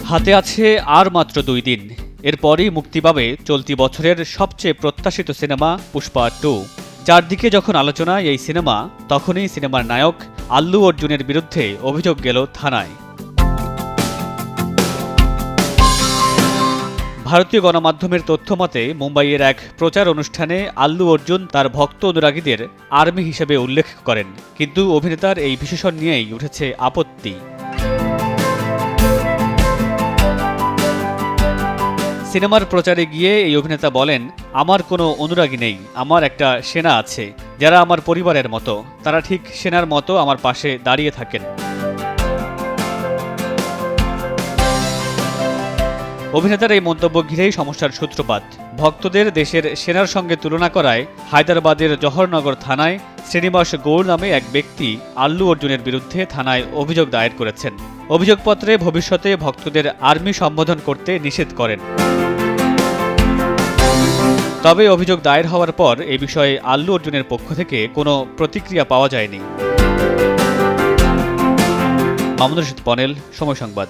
হাতে আছে আর মাত্র 2 দিন, এরপরই মুক্তি পাবে চলতি বছরের সবচেয়ে প্রত্যাশিত সিনেমা পুষ্পা 2। চারদিকে যখন আলোচনা এই সিনেমা, তখনই সিনেমার নায়ক আল্লু অর্জুনের বিরুদ্ধে অভিযোগ গেল থানায়। ভারতীয় গণমাধ্যমের তথ্য মতে মুম্বাইয়ের এক প্রচার অনুষ্ঠানে আল্লু অর্জুন তার ভক্ত অনুরাগীদের আর্মি হিসেবে উল্লেখ করেন, কিন্তু অভিনেতার এই বিশেষণ নিয়েই উঠেছে আপত্তি। সিনেমার প্রচারে গিয়ে এই অভিনেতা বলেন, আমার কোনো অনুরাগী নেই, আমার একটা সেনা আছে যারা আমার পরিবারের মতো, তারা ঠিক সেনার মতো আমার পাশে দাঁড়িয়ে থাকেন। অভিনেতার এই মন্তব্য ঘিরেই সমস্যার সূত্রপাত। ভক্তদের দেশের সেনার সঙ্গে তুলনা করায় হায়দ্রাবাদের জওহরনগর থানায় শ্রীনিবাস গৌড় নামে এক ব্যক্তি আল্লু অর্জুনের বিরুদ্ধে থানায় অভিযোগ দায়ের করেছেন। অভিযোগপত্রে ভবিষ্যতে ভক্তদের আর্মি সম্বোধন করতে নিষেধ করেন। তবে অভিযোগ দায়ের হওয়ার পর এ বিষয়ে আল্লু অর্জুনের পক্ষ থেকে কোনো প্রতিক্রিয়া পাওয়া যায়নি। মামুনুর রশীদ পনেল, সময় সংবাদ।